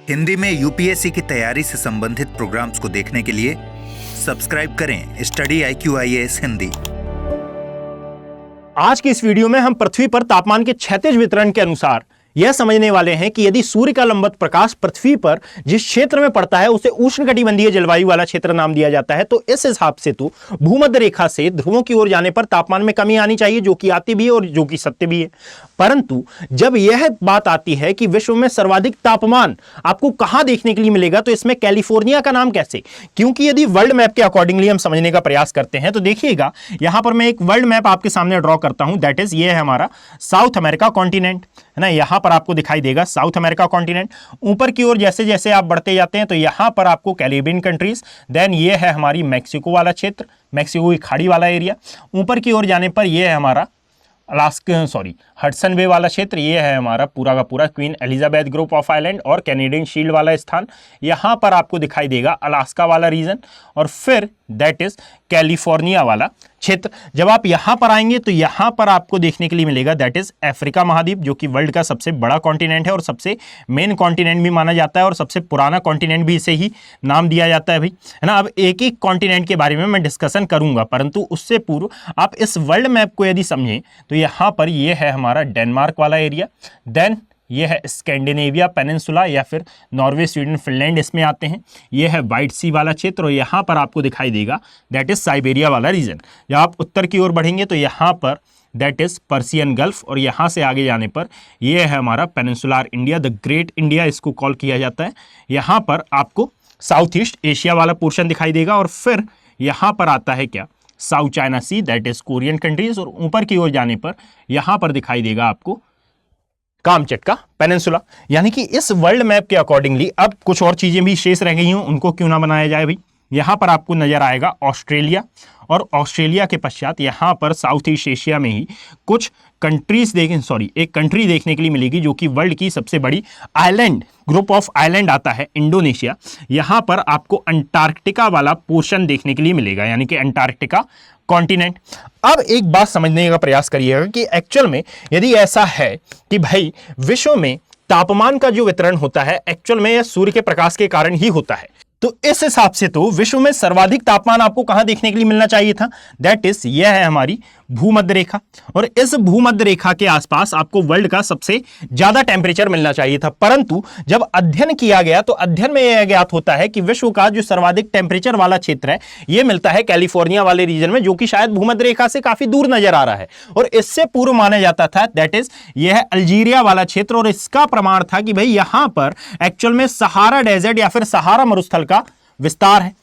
हिंदी में यूपीएससी की तैयारी से संबंधित प्रोग्राम्स को देखने के लिए सब्सक्राइब करें स्टडी IQIAS हिंदी। आज की इस वीडियो में हम पृथ्वी पर तापमान के क्षैतिज वितरण के अनुसार यह समझने वाले हैं कि यदि सूर्य का लंबवत प्रकाश पृथ्वी पर जिस क्षेत्र में पड़ता है उसे उष्णकटिबंधीय जलवायु वाला क्षेत्र नाम दिया जाता है। तो इस हिसाब से तो भूमध्य रेखा से ध्रुवों की ओर जाने पर तापमान में कमी आनी चाहिए, जो कि आती भी है और जो कि सत्य भी है। परंतु जब यह बात आती है कि विश्व में सर्वाधिक तापमान आपको कहां देखने के लिए मिलेगा, तो इसमें कैलिफोर्निया का नाम कैसे? क्योंकि यदि वर्ल्ड मैप के अकॉर्डिंगली हम समझने का प्रयास करते हैं तो देखिएगा, यहां पर मैं एक वर्ल्ड मैप आपके सामने ड्रॉ करता हूं। दैट इज ये है हमारा साउथ अमेरिका कॉन्टिनेंट, है ना। यहां पर आपको दिखाई देगा साउथ अमेरिका कॉन्टिनेंट। ऊपर की ओर जैसे जैसे आप बढ़ते जाते हैं तो यहां पर आपको कैरेबियन कंट्रीज, देन ये है हमारी मैक्सिको वाला क्षेत्र, मैक्सिको की खाड़ी वाला एरिया। ऊपर की ओर जाने पर यह है हमारा हडसन बे वाला क्षेत्र, ये है हमारा पूरा का पूरा queen Elizabeth group of island और कैनेडियन शील्ड वाला स्थान। यहां पर आपको दिखाई देगा अलास्का वाला रीजन, और फिर दैट इज कैलिफोर्निया वाला क्षेत्र। जब आप यहां पर आएंगे तो यहां पर आपको देखने के लिए मिलेगा दैट इज अफ्रीका महाद्वीप, जो कि वर्ल्ड का सबसे बड़ा कॉन्टिनेंट है और सबसे मेन कॉन्टिनेंट भी माना जाता है और सबसे पुराना कॉन्टिनेंट भी इसे ही नाम दिया जाता है भाई, है ना। अब एक एक कॉन्टिनेंट के बारे में मैं डिस्कशन करूंगा, परंतु उससे पूर्व आप इस वर्ल्ड मैप को यदि समझें तो यहां पर यह है हमारा डेनमार्क वाला एरिया, देन ये है स्कैंडिनेविया पेनिनसुला या फिर नॉर्वे, स्वीडन, फिनलैंड इसमें आते हैं। ये है व्हाइट सी वाला क्षेत्र और यहाँ पर आपको दिखाई देगा दैट इज साइबेरिया वाला रीजन। जब आप उत्तर की ओर बढ़ेंगे तो यहाँ पर दैट इज पर्सियन गल्फ, और यहाँ से आगे जाने पर यह है हमारा peninsular India, the great India इसको कॉल किया जाता है। यहाँ पर आपको साउथ ईस्ट एशिया वाला पोर्शन दिखाई देगा, और फिर यहाँ पर आता है क्या, south China sea, that is Korean countries, और ऊपर की ओर जाने पर यहाँ पर दिखाई देगा आपको कामचटका पेनिनसुला। यानी कि इस वर्ल्ड मैप के अकॉर्डिंगली अब कुछ और चीजें भी शेष रह गई हूं, उनको क्यों ना बनाया जाए भाई। यहां पर आपको नजर आएगा ऑस्ट्रेलिया, और ऑस्ट्रेलिया के पश्चात यहां पर साउथ ईस्ट एशिया में ही कुछ कंट्रीज एक कंट्री देखने के लिए मिलेगी, जो कि वर्ल्ड की सबसे बड़ी आइलैंड ग्रुप ऑफ आइलैंड आता है, इंडोनेशिया। यहां पर आपको अंटार्कटिका वाला पोर्शन देखने के लिए मिलेगा, यानी कि अंटार्कटिका कॉन्टिनेंट। अब एक बात समझने का प्रयास करिएगा कि एक्चुअल में यदि ऐसा है कि भाई विश्व में तापमान का जो वितरण होता है एक्चुअल में यह सूर्य के प्रकाश के कारण ही होता है, तो इस हिसाब से तो विश्व में सर्वाधिक तापमान आपको कहां देखने के लिए मिलना चाहिए था, दैट इज यह है हमारी भूमध्य रेखा, और इस भूमध्य रेखा के आसपास आपको वर्ल्ड का सबसे ज्यादा टेम्परेचर मिलना चाहिए था। परंतु जब अध्ययन किया गया तो अध्ययन में यह ज्ञात होता है कि विश्व का जो सर्वाधिक टेम्परेचर वाला क्षेत्र है यह मिलता है कैलिफोर्निया वाले रीजन में, जो कि शायद भूमध्य रेखा से काफी दूर नजर आ रहा है। और इससे पूर्व माना जाता था दैट इज यह है अल्जीरिया वाला क्षेत्र, और इसका प्रमाण था कि भाई यहां पर एक्चुअल में सहारा डेजर्ट या फिर सहारा मरुस्थल का विस्तार है।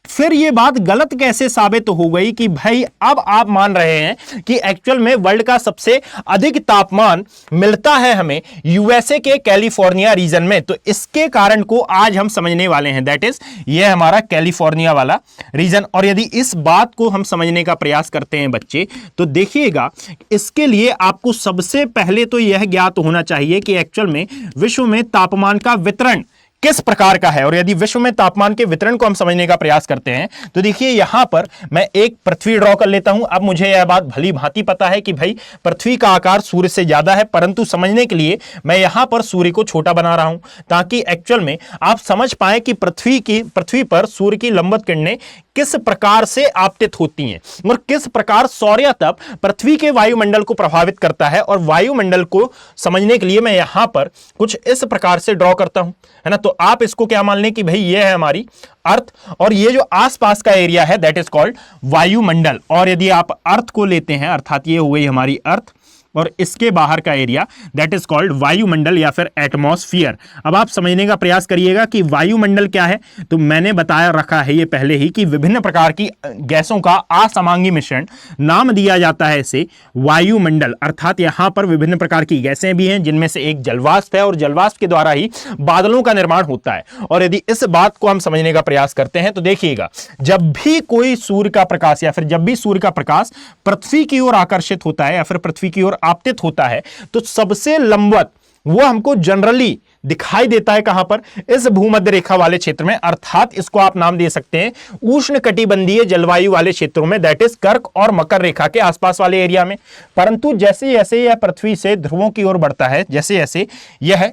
फिर यह बात गलत कैसे साबित हो गई कि भाई अब आप मान रहे हैं कि एक्चुअल में वर्ल्ड का सबसे अधिक तापमान मिलता है हमें यूएसए के कैलिफोर्निया रीजन में। तो इसके कारण को आज हम समझने वाले हैं, दैट इज यह हमारा कैलिफोर्निया वाला रीजन। और यदि इस बात को हम समझने का प्रयास करते हैं बच्चे, तो देखिएगा इसके लिए आपको सबसे पहले तो यह ज्ञात होना चाहिए कि एक्चुअल में विश्व में तापमान का वितरण किस प्रकार का है। और यदि विश्व में तापमान के वितरण को हम समझने का प्रयास करते हैं तो देखिए यहां पर मैं एक पृथ्वी ड्रॉ कर लेता हूं। अब मुझे यह बात भली भांति पता है कि भाई पृथ्वी का आकार सूर्य से ज्यादा है, परंतु समझने के लिए मैं यहां पर सूर्य को छोटा बना रहा हूं ताकि एक्चुअल में आप समझ पाए कि पृथ्वी पर सूर्य की लंबवत किरणें किस प्रकार से आपतित होती हैं और किस प्रकार सौर्य तप पृथ्वी के वायुमंडल को प्रभावित करता है। और वायुमंडल को समझने के लिए मैं यहां पर कुछ इस प्रकार से ड्रॉ करता हूं, है ना। तो आप इसको क्या मान लें कि भाई ये है हमारी अर्थ, और ये जो आसपास का एरिया है दैट इज कॉल्ड वायुमंडल। और यदि आप अर्थ को लेते हैं, अर्थात ये हो गई हमारी अर्थ, और इसके बाहर का एरिया दैट इज कॉल्ड वायुमंडल या फिर एटमॉस्फियर। अब आप समझने का प्रयास करिएगा कि वायुमंडल क्या है। तो मैंने बताया रखा है ये पहले ही कि विभिन्न प्रकार की गैसों का असमांगी मिश्रण, नाम दिया जाता है इसे वायुमंडल। अर्थात यहां पर विभिन्न प्रकार की गैसें भी हैं, जिनमें से एक जलवाष्प है, और जलवाष्प के द्वारा ही बादलों का निर्माण होता है। और यदि इस बात को हम समझने का प्रयास करते हैं तो देखिएगा, जब भी कोई सूर्य का प्रकाश या फिर जब भी सूर्य का प्रकाश पृथ्वी की ओर आकर्षित होता है या फिर पृथ्वी की ओर आपतित होता है, तो सबसे लंबवत वो हमको जनरली दिखाई देता है कहां पर, इस भूमध्य रेखा वाले क्षेत्र में। अर्थात इसको आप नाम दे सकते हैं उष्णकटिबंधीय जलवायु वाले क्षेत्रों में, दैट इज कर्क और मकर रेखा के आसपास वाले एरिया में। परंतु जैसे जैसे यह पृथ्वी से ध्रुवों की ओर बढ़ता है, जैसे जैसे यह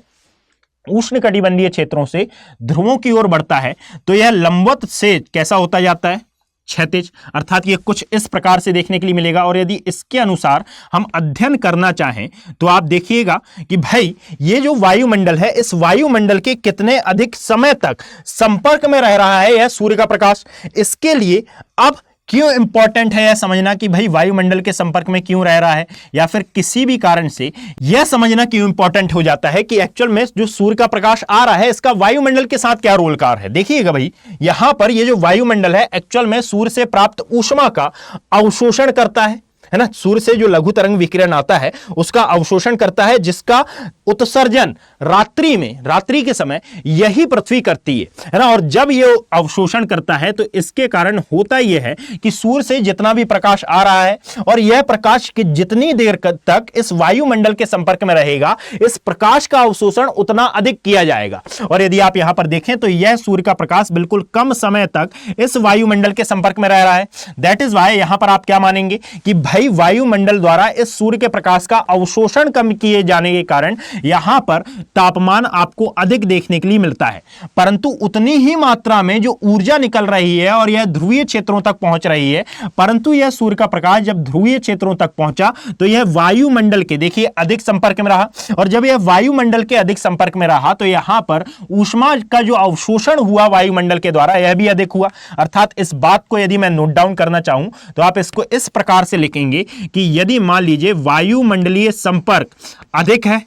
उष्णकटिबंधीय क्षेत्रों से ध्रुवों की ओर बढ़ता है तो यह लंबवत से कैसा होता जाता है, क्षैतिज, अर्थात ये कुछ इस प्रकार से देखने के लिए मिलेगा। और यदि इसके अनुसार हम अध्ययन करना चाहें तो आप देखिएगा कि भाई ये जो वायुमंडल है, इस वायुमंडल के कितने अधिक समय तक संपर्क में रह रहा है यह सूर्य का प्रकाश। इसके लिए अब क्यों इंपॉर्टेंट है यह समझना कि भाई वायुमंडल के संपर्क में क्यों रह रहा है, या फिर किसी भी कारण से यह समझना क्यों इंपॉर्टेंट हो जाता है कि एक्चुअल में जो सूर्य का प्रकाश आ रहा है इसका वायुमंडल के साथ क्या रोल कार है। देखिएगा भाई, यहां पर ये जो वायुमंडल है एक्चुअल में सूर्य से प्राप्त ऊष्मा का अवशोषण करता है ना। सूर्य से जो लघु तरंग विकिरण आता है उसका अवशोषण करता है, जिसका उत्सर्जन रात्रि के समय यही पृथ्वी करती है ना। और जब ये अवशोषण करता है तो इसके कारण होता यह है कि सूर्य से जितना भी प्रकाश आ रहा है और यह प्रकाश की जितनी देर तक इस वायुमंडल के संपर्क में रहेगा, इस प्रकाश का अवशोषण उतना अधिक किया जाएगा। और यदि आप यहां पर देखें तो यह सूर्य का प्रकाश बिल्कुल कम समय तक इस वायुमंडल के संपर्क में रह रहा है। दैट इज वाई यहां पर आप क्या मानेंगे कि भाई वायुमंडल द्वारा इस सूर्य के प्रकाश का अवशोषण कम किए जाने के कारण यहां पर तापमान आपको अधिक देखने के लिए मिलता है, परंतु उतनी ही मात्रा में जो ऊर्जा निकल रही है और यह ध्रुवीय क्षेत्रों तक पहुंच रही है, परंतु यह सूर्य का प्रकाश जब ध्रुवीय क्षेत्रों तक पहुंचा तो यह वायुमंडल के देखिए अधिक संपर्क में रहा। और जब यह वायुमंडल के अधिक संपर्क में रहा तो यहां पर ऊष्मा का जो अवशोषण हुआ वायुमंडल के द्वारा यह भी अधिक हुआ। अर्थात इस बात को यदि मैं नोट डाउन करना चाहूं तो आप इसको इस प्रकार से लिखेंगे कि यदि मान लीजिए वायुमंडलीय संपर्क अधिक है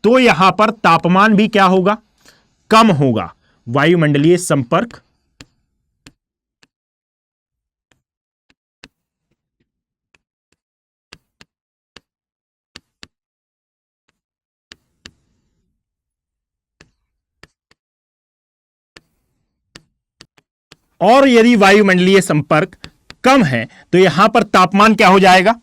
तो यहां पर तापमान भी क्या होगा, कम होगा। वायुमंडलीय संपर्क और यदि वायुमंडलीय संपर्क कम है तो यहां पर तापमान क्या हो जाएगा,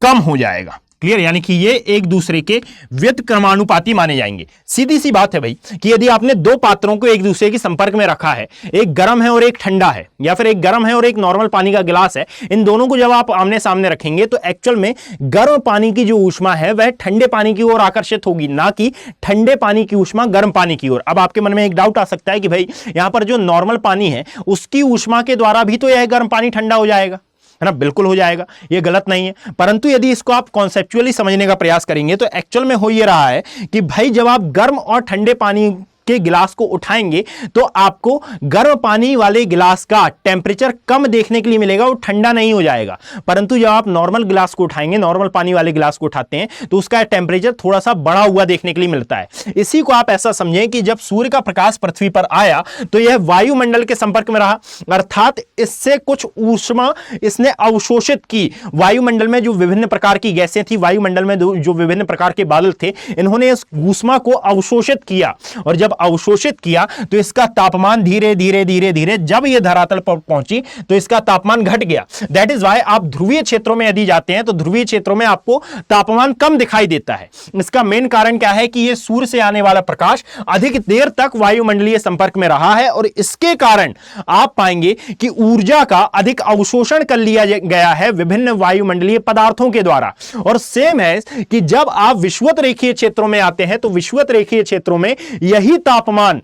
कम हो जाएगा। क्लियर, यानी कि ये एक दूसरे के व्युत्क्रमानुपाती माने जाएंगे। सीधी सी बात है भाई कि यदि आपने दो पात्रों को एक दूसरे के संपर्क में रखा है, एक गर्म है और एक ठंडा है, या फिर एक गर्म है और एक नॉर्मल पानी का गिलास है, इन दोनों को जब आप आमने सामने रखेंगे तो एक्चुअल में गर्म पानी की जो ऊष्मा है वह ठंडे पानी की ओर आकर्षित होगी, ना कि ठंडे पानी की ऊष्मा गर्म पानी की ओर। अब आपके मन में एक डाउट आ सकता है कि भाई यहां पर जो नॉर्मल पानी है उसकी ऊष्मा के द्वारा भी तो यह गर्म पानी ठंडा हो जाएगा, है ना। बिल्कुल हो जाएगा, ये गलत नहीं है। परंतु यदि इसको आप कॉन्सेप्चुअली समझने का प्रयास करेंगे तो एक्चुअल में हो ये रहा है कि भाई जब आप गर्म और ठंडे पानी के गिलास को उठाएंगे तो आपको गर्म पानी वाले गिलास का टेम्परेचर कम देखने के लिए मिलेगा, वो ठंडा नहीं हो जाएगा। परंतु जब आप नॉर्मल गिलास को उठाएंगे, नॉर्मल पानी वाले गिलास को उठाते हैं तो उसका टेम्परेचर थोड़ा सा बढ़ा हुआ देखने के लिए मिलता है। इसी को आप ऐसा समझें कि जब सूर्य का प्रकाश पृथ्वी पर आया तो यह वायुमंडल के संपर्क में रहा, अर्थात इससे कुछ ऊष्मा इसने अवशोषित की। वायुमंडल में जो विभिन्न प्रकार की गैसें थी, वायुमंडल में जो विभिन्न प्रकार के बादल थे, इन्होंने इस ऊष्मा को अवशोषित किया, और जब अवशोषित किया तो इसका तापमान धीरे धीरे धीरे धीरे जब यह धरातल पर पहुंची तो इसका तापमान घट गया। दैट इज वाई आप ध्रुवीय क्षेत्रों में यदि जाते हैं तो ध्रुवीय क्षेत्रों में आपको तापमान कम दिखाई देता है। इसका मेन कारण क्या है कि यह सूर्य से आने वाला प्रकाश अधिक देर तक वायुमंडलीय संपर्क में रहा है, और इसके कारण आप पाएंगे कि ऊर्जा का अधिक अवशोषण कर लिया गया है विभिन्न वायुमंडलीय पदार्थों के द्वारा। और सेम है कि जब आप विषुवत रेखीय क्षेत्रों में आते हैं तो विषुवत रेखीय क्षेत्रों में यही तापमान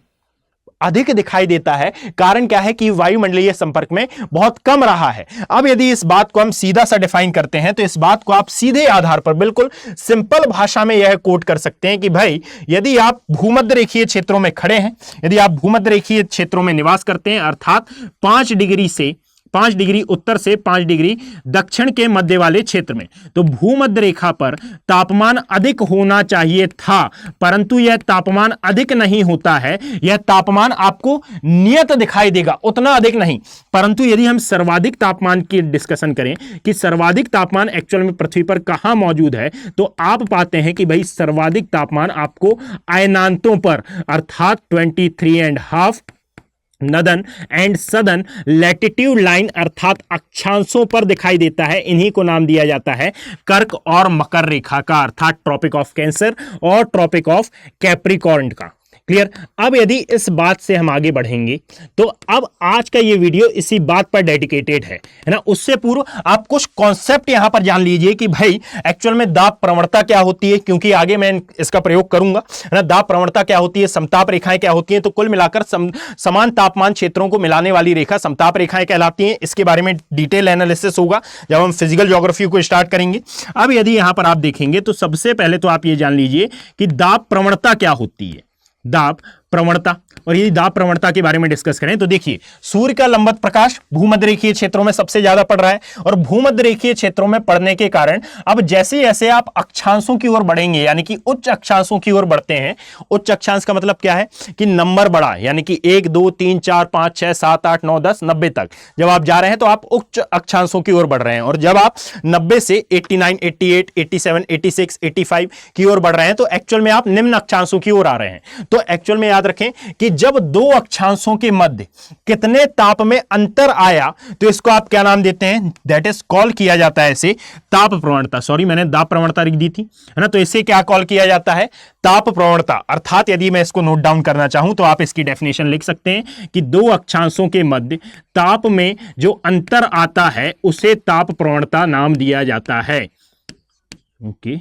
अधिक दिखाई देता है। कारण क्या है कि वायुमंडलीय संपर्क में बहुत कम रहा है। अब यदि इस बात को हम सीधा सा डिफाइन करते हैं तो इस बात को आप सीधे आधार पर बिल्कुल सिंपल भाषा में यह कोट कर सकते हैं कि भाई यदि आप भूमध्य रेखीय क्षेत्रों में खड़े हैं, यदि आप भूमध्य रेखीय क्षेत्रों में निवास करते हैं, अर्थात 5 डिग्री उत्तर से 5 डिग्री दक्षिण के मध्य वाले क्षेत्र में, तो भूमध्य रेखा पर तापमान अधिक होना चाहिए था, परंतु यह तापमान अधिक नहीं होता है। यह तापमान आपको नियत दिखाई देगा, उतना अधिक नहीं। परंतु यदि हम सर्वाधिक तापमान की डिस्कशन करें कि सर्वाधिक तापमान एक्चुअल में पृथ्वी पर कहां मौजूद है, तो आप पाते हैं कि भाई सर्वाधिक तापमान आपको अयनांतों पर, अर्थात 23.5 नदन एंड सदन लैटिट्यूड लाइन अर्थात अक्षांशों पर दिखाई देता है। इन्हीं को नाम दिया जाता है कर्क और मकर रेखा का, अर्थात ट्रॉपिक ऑफ कैंसर और ट्रॉपिक ऑफ कैप्रिकॉर्न का। क्लियर। अब यदि इस बात से हम आगे बढ़ेंगे तो अब आज का ये वीडियो इसी बात पर डेडिकेटेड है ना। उससे पूर्व आप कुछ कॉन्सेप्ट यहां पर जान लीजिए कि भाई एक्चुअल में दाब प्रवणता क्या होती है, क्योंकि आगे मैं इसका प्रयोग करूंगा है ना। दाब प्रवणता क्या होती है, समताप रेखाएं क्या होती हैं, तो कुल मिलाकर समान तापमान क्षेत्रों को मिलाने वाली रेखा समताप रेखाएं कहलाती हैं। इसके बारे में डिटेल एनालिसिस होगा जब हम फिजिकल ज्योग्राफी को स्टार्ट करेंगे। अब यदि यहां पर आप देखेंगे तो सबसे पहले तो आप ये जान लीजिए कि दाब प्रवणता क्या होती है, दाब प्रवणता। और यदि दाब प्रवणता के बारे में डिस्कस करें तो देखिए, सूर्य का लंबवत प्रकाश भूमध्य रेखीय क्षेत्रों में सबसे ज्यादा पड़ रहा है, और भूमध्य रेखीय क्षेत्रों में पड़ने के कारण अब जैसे जैसे आप अक्षांशों की ओर बढ़ेंगे, यानी कि उच्च अक्षांशों की ओर बढ़ते हैं। उच्च अक्षांश का मतलब क्या है कि नंबर बढ़ा, यानी कि 1 2 3 4 5 6 7 8 9 10 90 तक जब आप जा रहे हैं तो आप उच्च अक्षांशों की ओर बढ़ रहे हैं। और जब आप 90 से 89 88 87 86 85 की ओर बढ़ रहे हैं तो एक्चुअल में आप निम्न अक्षांशों की ओर आ रहे हैं। तो एक्चुअल में याद रखें कि जब दो अक्षांशों के मध्य कितने ताप में अंतर आया तो इसको आप क्या नाम देते हैं, दैट इज कॉल किया जाता है इसे ताप प्रवणता। सॉरी, मैंने दाब प्रवणता लिख दी थी, है ना। तो इसे क्या कॉल किया जाता है, ताप प्रवणता। अर्थात यदि मैं इसको नोट डाउन करना चाहूं तो आप इसकी डेफिनेशन लिख सकते हैं कि दो अक्षांशों के मध्य ताप में जो अंतर आता है उसे ताप प्रवणता नाम दिया जाता है। ओके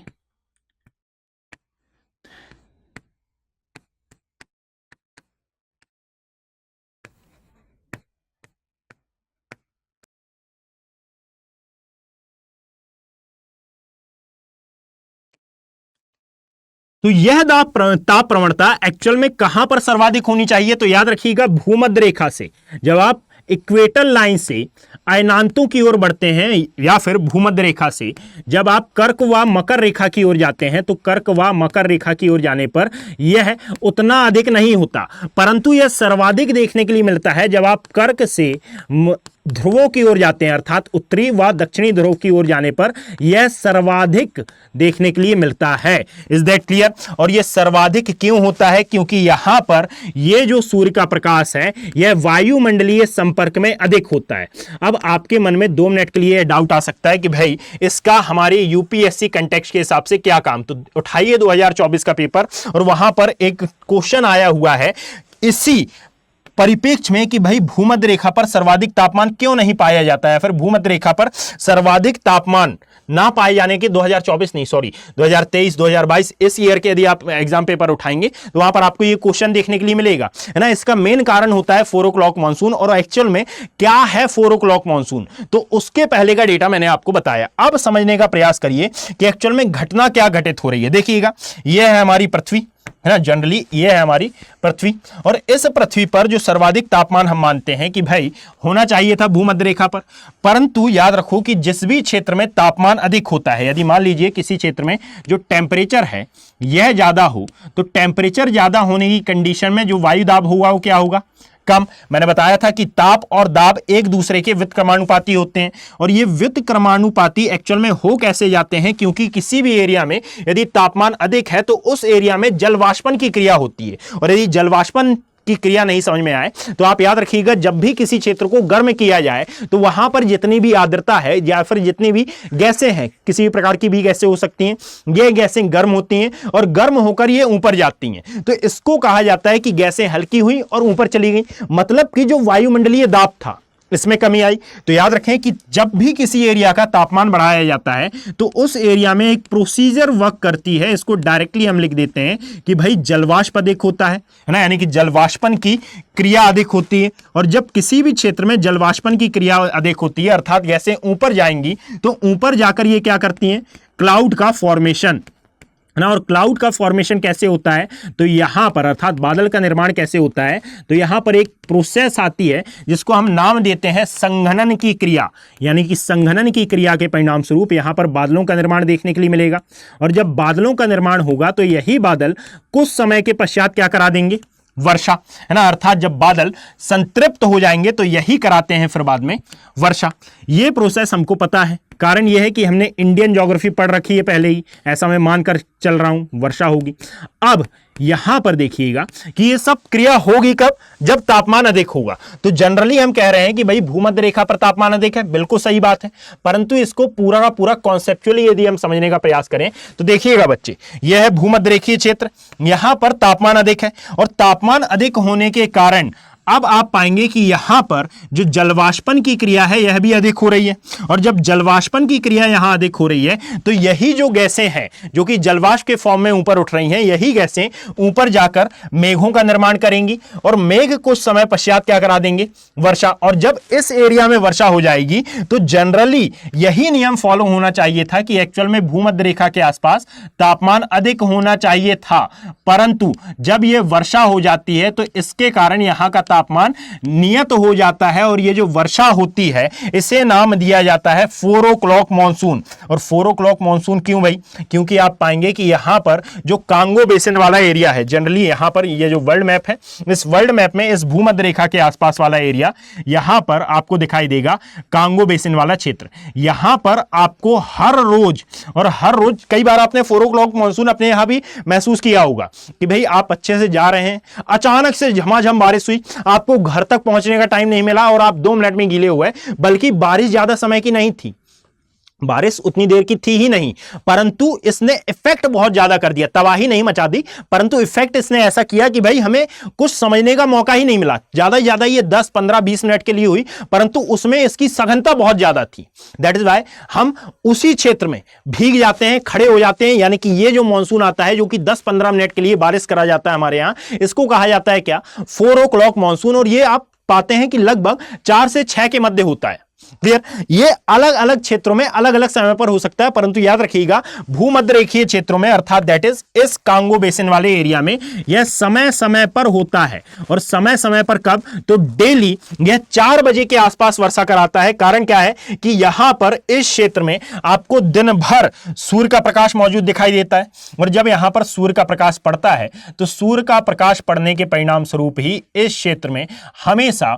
तो यह ताप प्रवणता एक्चुअल में कहां पर सर्वाधिक होनी चाहिए, तो याद रखिएगा भूमध्य रेखा से। जब आप इक्वेटर लाइन से अयनांतों की ओर बढ़ते हैं या फिर भूमध्य रेखा से जब आप कर्क व मकर रेखा की ओर जाते हैं तो कर्क व मकर रेखा की ओर जाने पर यह उतना अधिक नहीं होता, परंतु यह सर्वाधिक देखने के लिए मिलता है जब आप कर्क से ध्रुवों की ओर जाते हैं, अर्थात उत्तरी व दक्षिणी ध्रुव की ओर जाने पर यह सर्वाधिक देखने के लिए मिलता है। Is that clear. और यह सर्वाधिक क्यों होता है, क्योंकि यहां पर यह जो सूर्य का प्रकाश है यह वायुमंडलीय संपर्क में अधिक होता है। अब आपके मन में 2 मिनट के लिए डाउट आ सकता है कि भाई इसका हमारे यूपीएससी कंटेक्स्ट के हिसाब से क्या काम। तो उठाइए 2024 का पेपर और वहां पर एक क्वेश्चन आया हुआ है इसी परिप्रेक्ष्य में कि भाई भूमध्य रेखा पर सर्वाधिक तापमान क्यों नहीं पाया जाता है, फिर भूमध्य रेखा पर सर्वाधिक तापमान ना पाए जाने के 2024 नहीं सॉरी 2023 2022 इस ईयर के यदि आप एग्जाम पेपर उठाएंगे तो वहां पर आपको ये क्वेश्चन देखने के लिए मिलेगा, है ना। इसका मेन कारण होता है 4 o'clock मानसून। और एक्चुअल में क्या है 4 o'clock मानसून, तो उसके पहले का डेटा मैंने आपको बताया। अब समझने का प्रयास करिए कि एक्चुअल में घटना क्या घटित हो रही है। देखिएगा, यह है हमारी पृथ्वी, है ना। जनरली ये है हमारी पृथ्वी, और इस पृथ्वी पर जो सर्वाधिक तापमान हम मानते हैं कि भाई होना चाहिए था भूमध्य रेखा पर, परंतु याद रखो कि जिस भी क्षेत्र में तापमान अधिक होता है, यदि मान लीजिए किसी क्षेत्र में जो टेम्परेचर है यह ज्यादा हो, तो टेम्परेचर ज्यादा होने की कंडीशन में जो वायु दाब होगा वो क्या होगा, कम। मैंने बताया था कि ताप और दाब एक दूसरे के व्युत्क्रमानुपाती होते हैं, और ये व्युत्क्रमानुपाती एक्चुअल में हो कैसे जाते हैं, क्योंकि किसी भी एरिया में यदि तापमान अधिक है तो उस एरिया में जलवाष्पन की क्रिया होती है, और यदि जलवाष्पन की क्रिया नहीं समझ में आए तो आप याद रखिएगा जब भी किसी क्षेत्र को गर्म किया जाए तो वहां पर जितनी भी आर्द्रता है या फिर जितनी भी गैसें हैं, किसी भी प्रकार की भी गैसें हो सकती हैं, ये गैसें गर्म होती हैं और गर्म होकर ये ऊपर जाती हैं, तो इसको कहा जाता है कि गैसें हल्की हुई और ऊपर चली गई, मतलब कि जो वायुमंडलीय दाब था इसमें कमी आई। तो याद रखें कि जब भी किसी एरिया का तापमान बढ़ाया जाता है तो उस एरिया में एक प्रोसीजर वर्क करती है, इसको डायरेक्टली हम लिख देते हैं कि भाई जलवाष्प अधिक होता है ना, यानी कि जलवाष्पन की क्रिया अधिक होती है। और जब किसी भी क्षेत्र में जलवाष्पन की क्रिया अधिक होती है अर्थात गैसें ऊपर जाएंगी तो ऊपर जाकर ये क्या करती हैं, क्लाउड का फॉर्मेशन ना। और क्लाउड का फॉर्मेशन कैसे होता है, तो यहां पर अर्थात बादल का निर्माण कैसे होता है, तो यहां पर एक प्रोसेस आती है जिसको हम नाम देते हैं संघनन की क्रिया, यानी कि संघनन की क्रिया के परिणाम स्वरूप यहां पर बादलों का निर्माण देखने के लिए मिलेगा। और जब बादलों का निर्माण होगा तो यही बादल कुछ समय के पश्चात क्या करा देंगे, वर्षा, है ना। अर्थात जब बादल संतृप्त हो जाएंगे तो यही कराते हैं फिर बाद में वर्षा। ये प्रोसेस हमको पता है, कारण यह है कि हमने इंडियन ज्योग्राफी पढ़ रखी है पहले ही, ऐसा मैं मानकर चल रहा हूं वर्षा होगी। अब यहां पर देखिएगा कि ये सब क्रिया होगी कब, जब तापमान अधिक होगा। तो जनरली हम कह रहे हैं कि भाई भूमध्य रेखा पर तापमान अधिक है, बिल्कुल सही बात है, परंतु इसको पूरा का पूरा कॉन्सेप्चुअली यदि हम समझने का प्रयास करें तो देखिएगा बच्चे, यह है भूमध्य रेखीय क्षेत्र, यहां पर तापमान अधिक है और तापमान अधिक होने के कारण अब आप पाएंगे कि यहां पर जो जलवाष्पन की क्रिया है यह भी अधिक हो रही है, और जब जलवाष्पन की क्रिया यहां अधिक हो रही है तो यही जो गैसें हैं जो कि जलवाष्प के फॉर्म में ऊपर उठ रही हैं, यही गैसें ऊपर जाकर मेघों का निर्माण करेंगी और मेघ कुछ समय पश्चात क्या करा देंगे, वर्षा। और जब इस एरिया में वर्षा हो जाएगी तो जनरली यही नियम फॉलो होना चाहिए था कि एक्चुअल में भूमध्य रेखा के आसपास तापमान अधिक होना चाहिए था, परंतु जब यह वर्षा हो जाती है तो इसके कारण यहां का तापमान नियत हो जाता है और ये जो वर्षा होती है इसे नाम दिया जाता है 4 o'clock मॉनसून। और 4 o'clock मॉनसून क्यों भाई, क्योंकि आप पाएंगे कि यहां पर जो कांगो बेसिन वाला एरिया है, जनरली यहां पर ये जो वर्ल्ड मैप है, इस वर्ल्ड मैप में इस भूमध्य रेखा के आसपास वाला एरिया यहां पर आपको दिखाई देगा कांगो बेसिन वाला क्षेत्र। यहां पर आपको हर रोज कई बार आपने 4 o'clock मॉनसून अपने यहां भी महसूस किया होगा कि भाई आप अच्छे से जा रहे हैं, अचानक से झमाझम बारिश हुई, आपको घर तक पहुंचने का टाइम नहीं मिला और आप 2 मिनट में गीले हुए, बल्कि बारिश ज्यादा समय की नहीं थी, बारिश उतनी देर की थी ही नहीं, परंतु इसने इफेक्ट बहुत ज्यादा कर दिया, तबाही नहीं मचा दी, परंतु इफेक्ट इसने ऐसा किया कि भाई हमें कुछ समझने का मौका ही नहीं मिला। ज्यादा से ज्यादा ये 10, 15, 20 मिनट के लिए हुई, परंतु उसमें इसकी सघनता बहुत ज्यादा थी। दैट इज वाई हम उसी क्षेत्र में भीग जाते हैं, खड़े हो जाते हैं, यानी कि ये जो मानसून आता है जो कि 10-15 मिनट के लिए बारिश करा जाता है हमारे यहां, इसको कहा जाता है क्या, 4 o'clock मॉनसून। और ये आप पाते हैं कि लगभग 4 से 6 के मध्य होता है। क्लियर, ये अलग अलग क्षेत्रों में अलग अलग समय पर हो सकता है, परंतु याद रखिएगा भूमध्य रेखीय क्षेत्रों में अर्थात दैट इज इस कांगो बेसिन वाले एरिया में यह समय समय पर होता है। और समय समय पर कब, तो डेली यह 4 बजे के आसपास वर्षा कराता है। कारण क्या है कि यहां पर इस क्षेत्र में आपको दिन भर सूर्य का प्रकाश मौजूद दिखाई देता है, और जब यहां पर सूर्य का प्रकाश पड़ता है तो सूर्य का प्रकाश पड़ने के परिणाम स्वरूप ही इस क्षेत्र में हमेशा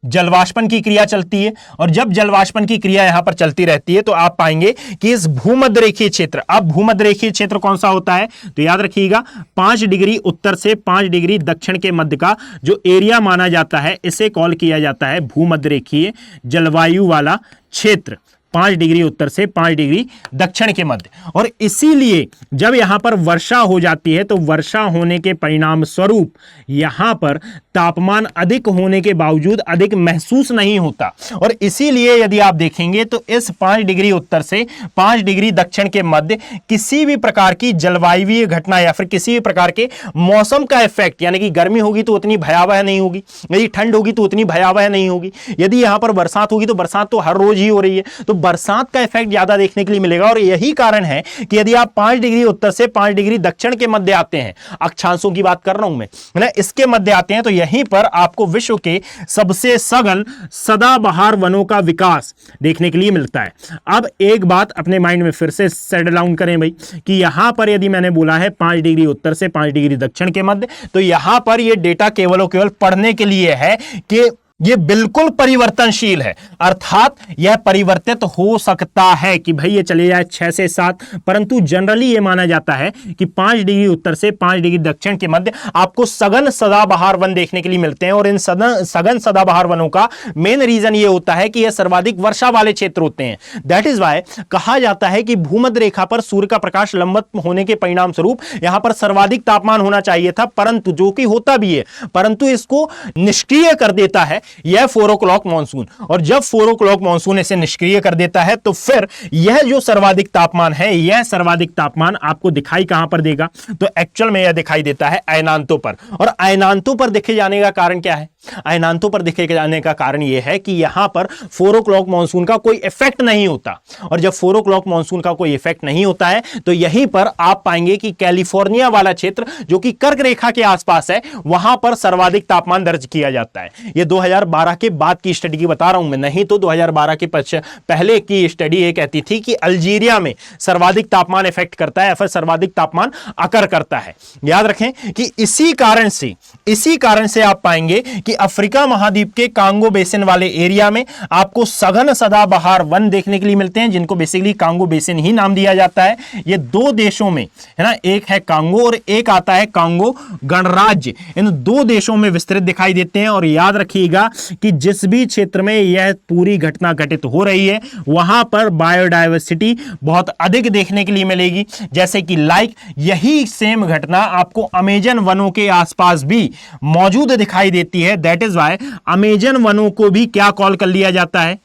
जलवाष्पन की क्रिया चलती है। और जब जलवाष्पन की क्रिया यहां पर चलती रहती है तो आप पाएंगे कि इस भूमध्य रेखीय क्षेत्र, अब भूमध्य रेखीय क्षेत्र कौन सा होता है, तो याद रखिएगा 5 डिग्री उत्तर से 5 डिग्री दक्षिण के मध्य का जो एरिया माना जाता है इसे कॉल किया जाता है भूमध्य रेखीय जलवायु वाला क्षेत्र। 5 डिग्री उत्तर से 5 डिग्री दक्षिण के मध्य। और इसीलिए जब यहां पर वर्षा हो जाती है तो वर्षा होने के परिणाम स्वरूप यहां पर तापमान अधिक होने के बावजूद अधिक महसूस नहीं होता। और इसीलिए यदि आप देखेंगे तो इस 5 डिग्री उत्तर से 5 डिग्री दक्षिण के मध्य किसी भी प्रकार की जलवायु घटना या फिर किसी भी प्रकार के मौसम का इफेक्ट, यानी कि गर्मी होगी तो उतनी भयावह नहीं होगी, यदि ठंड होगी तो उतनी भयावह नहीं होगी, यदि यहां पर बरसात होगी तो बरसात तो हर रोज ही हो रही है, तो बरसात का इफेक्ट ज्यादा देखने के लिए मिलेगा। और यही कारण है कि यदि आप 5 डिग्री उत्तर से 5 डिग्री दक्षिण के मध्य आते हैं, अक्षांशों की बात कर रहा हूं मैं, है ना, इसके मध्य आते हैं तो यहीं पर आपको विश्व के सबसे सघन सदाबहार वनों का विकास देखने के लिए मिलता है। अब एक बात अपने माइंड में फिर से सेटल डाउन करें भाई कि यहां पर यदि मैंने बोला है 5 डिग्री उत्तर से 5 डिग्री दक्षिण के मध्य, तो यहां पर यह डेटा केवल और केवल पढ़ने के लिए है कि यह बिल्कुल परिवर्तनशील है, अर्थात यह परिवर्तित हो सकता है कि भाई ये चले जाए 6 से 7, परंतु जनरली यह माना जाता है कि 5 डिग्री उत्तर से 5 डिग्री दक्षिण के मध्य आपको सघन सदाबहार वन देखने के लिए मिलते हैं। और इन सघन सदाबहार वनों का मेन रीजन यह होता है कि यह सर्वाधिक वर्षा वाले क्षेत्र होते हैं। दैट इज वाई कहा जाता है कि भूमध्य रेखा पर सूर्य का प्रकाश लंबवत होने के परिणाम स्वरूप यहां पर सर्वाधिक तापमान होना चाहिए था, परंतु जो कि होता भी है, परंतु इसको निष्क्रिय कर देता है यह 4 o'clock मॉनसून। और जब 4 o'clock मॉनसून इसे निष्क्रिय कर देता है तो फिर यह जो सर्वाधिक तापमान है, यह सर्वाधिक तापमान आपको दिखाई कहां पर देगा, तो एक्चुअल में यह दिखाई देता है अयनांतों पर। और अयनांतों पर देखे जाने का कारण क्या है, अयनांतों पर देखे जाने का कारण यह है कि यहां पर 4 o'clock मॉनसून का कोई इफेक्ट नहीं होता। और जब 4 o'clock मॉनसून का कोई इफेक्ट नहीं होता है तो यहीं पर आप पाएंगे कि कैलिफोर्निया वाला क्षेत्र जो कि कर्क रेखा के आसपास है, वहां पर सर्वाधिक तापमान दर्ज किया जाता है। यह 2012 के बाद की स्टडी की बता रहा हूं मैं, नहीं तो 2012 के पहले की स्टडी ये कहती थी कि अल्जीरिया में सर्वाधिक तापमान इफेक्ट करता है या फिर सर्वाधिक तापमान अकर करता है। याद रखें कि इसी कारण से आप पाएंगे कि अफ्रीका महाद्वीप के कांगो बेसिन वाले एरिया में आपको सघन सदाबहार वन देखने के लिए मिलते हैं, जिनको बेसिकली कांगो बेसिन ही नाम दिया जाता है। ये दो देशों में है ना, एक है कांगो और एक आता है कांगो गणराज्य, इन दो देशों में विस्तृत दिखाई देते हैं। और याद रखिएगा कि जिस भी क्षेत्र में यह पूरी घटना घटित हो रही है वहां पर बायोडायवर्सिटी बहुत अधिक देखने के लिए मिलेगी। जैसे कि यही सेम घटना आपको अमेजन वनों के आसपास भी मौजूद दिखाई देती है। दैट इज वाई अमेजन वनों को भी क्या कॉल कर लिया जाता है,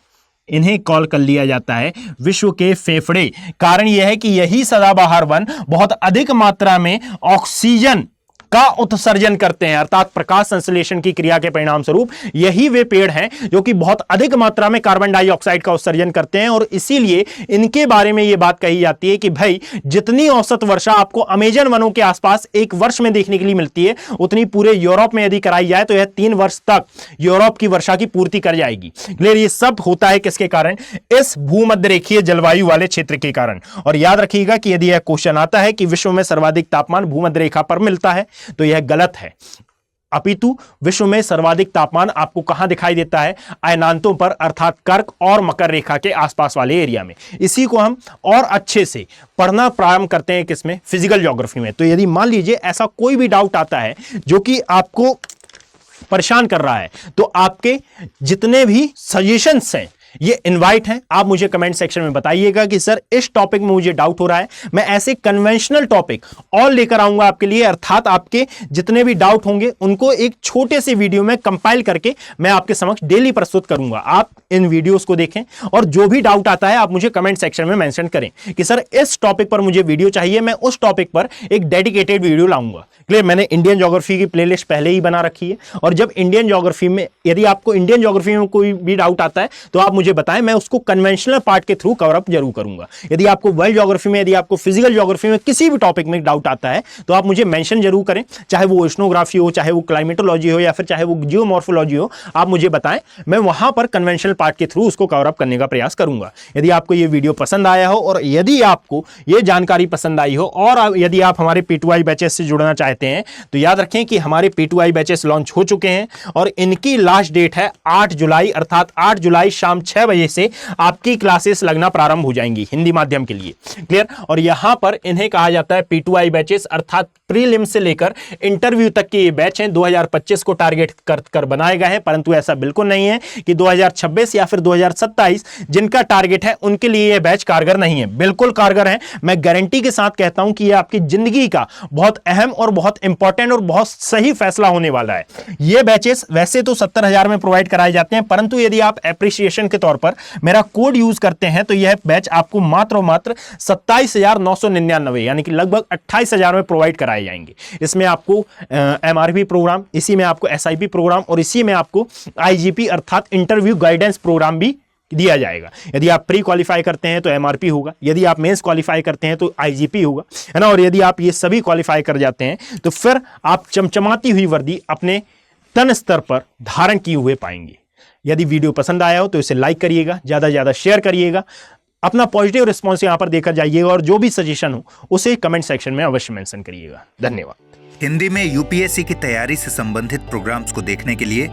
इन्हें कॉल कर लिया जाता है विश्व के फेफड़े। कारण यह है कि यही सदाबहार वन बहुत अधिक मात्रा में ऑक्सीजन का उत्सर्जन करते हैं, अर्थात प्रकाश संश्लेषण की क्रिया के परिणाम स्वरूप यही वे पेड़ हैं जो कि बहुत अधिक मात्रा में कार्बन डाइऑक्साइड का उत्सर्जन करते हैं। और इसीलिए इनके बारे में यह बात कही जाती है कि भाई जितनी औसत वर्षा आपको अमेजन वनों के आसपास एक वर्ष में देखने के लिए मिलती है, उतनी पूरे यूरोप में यदि कराई जाए तो यह 3 वर्ष तक यूरोप की वर्षा की पूर्ति कर जाएगी। क्लियर? ये सब होता है किसके कारण? इस भूमध्य रेखीय जलवायु वाले क्षेत्र के कारण। और याद रखिएगा कि यदि यह क्वेश्चन आता है कि विश्व में सर्वाधिक तापमान भूमध्य रेखा पर मिलता है तो यह गलत है। अपितु विश्व में सर्वाधिक तापमान आपको कहां दिखाई देता है? अयनांतों पर, अर्थात कर्क और मकर रेखा के आसपास वाले एरिया में। इसी को हम और अच्छे से पढ़ना प्रारंभ करते हैं किसमें? फिजिकल ज्योग्राफी में। तो यदि मान लीजिए ऐसा कोई भी डाउट आता है जो कि आपको परेशान कर रहा है, तो आपके जितने भी सजेशंस हैं ये इनवाइट हैं, आप मुझे कमेंट सेक्शन में बताइएगा कि सर इस टॉपिक में मुझे डाउट हो रहा है। मैं ऐसे कन्वेंशनल टॉपिक और लेकर आऊंगा आपके लिए, अर्थात आपके जितने भी डाउट होंगे उनको एक छोटे से वीडियो में कंपाइल करके मैं आपके समक्ष डेली प्रस्तुत करूंगा। आप इन वीडियोस को देखें और जो भी डाउट आता है आप मुझे कमेंट सेक्शन में मेंशन करें कि सर इस टॉपिक पर मुझे वीडियो चाहिए, मैं उस टॉपिक पर एक डेडिकेटेड वीडियो लाऊंगा। क्लियर? मैंने इंडियन ज्योग्राफी की प्लेलिस्ट पहले ही बना रखी है, और जब इंडियन ज्योग्राफी में यदि आपको इंडियन ज्योग्राफी में कोई भी डाउट आता है तो आप मुझे बताएं, मैं उसको कन्वेंशनल पार्ट के थ्रू कवर अप जरूर करूंगा। यदि आपको वर्ल्ड ज्योग्राफी में, यदि आपको फिजिकल ज्योग्राफी में किसी भी टॉपिक में डाउट आता है तो आप मुझे मेंशन जरूर करें, चाहे वो ओशनोग्राफी हो, चाहे वो क्लाइमेटोलॉजी हो, या फिर चाहे वो जियोमॉर्फोलॉजी हो, आप मुझे बताएं, मैं वहां पर कन्वेंशनल पार्ट के थ्रू उसको कवर अप करने का प्रयास करूंगा। यदि आपको ये वीडियो पसंद आया हो और यदि आपको ये जानकारी पसंद आई हो और यदि आप हमारे P2I बैचेस से जुड़ना चाहते हैं तो याद रखें कि हमारे P2I बैचेस लॉन्च हो चुके हैं और इनकी लास्ट डेट है 8 जुलाई, अर्थात 8 जुलाई शाम 6 बजे से आपकी क्लासेस लगना प्रारंभ हो जाएंगी हिंदी माध्यम के लिए। क्लियर? और यहां पर इन्हें कहा जाता है P2I बैचेस, अर्थात प्रीलिम से लेकर इंटरव्यू तक के ये बैच हैं। 2025 को टारगेट कर बनाए गए हैं, परंतु ऐसा बिल्कुल नहीं है कि 2026 या फिर 2027 जिनका टारगेट है उनके लिए ये बैच कारगर नहीं है। बिल्कुल कारगर है। मैं गारंटी के साथ कहता हूं कि ये आपकी जिंदगी का बहुत अहम और बहुत इंपॉर्टेंट और बहुत सही फैसला होने वाला है। ये बैचेस वैसे तो 70,000 में प्रोवाइड कराए जाते हैं, परंतु यदि आप एप्रिसिएशन के तौर पर मेरा कोड यूज करते हैं तो यह बैच आपको मात्र 27,999 यानी कि लगभग 28,000 में प्रोवाइड कराए जाएंगे। इसमें आपको MRP प्रोग्राम, इसी में आपको SIP प्रोग्राम और इसी में आपको IGP अर्थात इंटरव्यू गाइडेंस प्रोग्राम भी दिया जाएगा। यदि आप प्री क्वालिफाई करते हैं तो MRP होगा, यदि आप मेंस क्वालिफाई करते हैं तो IGP होगा, है ना। और यदि आप ये सभी क्वालिफाई कर जाते हैं तो फिर आप चमचमाती हुई वर्दी अपने तन स्तर पर धारण किए हुए पाएंगे। यदि वीडियो पसंद आया हो तो इसे लाइक करिएगा, ज़्यादा से ज़्यादा शेयर करिएगा, अपना पॉजिटिव रिस्पॉन्स यहाँ पर देकर जाइएगा और जो भी सजेशन हो उसे कमेंट सेक्शन में अवश्य मेंशन करिएगा। धन्यवाद। हिंदी में UPSC की तैयारी से संबंधित प्रोग्राम्स को देखने के लिए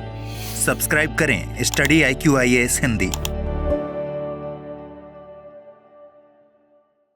सब्सक्राइब करें स्टडी IQ IAS हिंदी।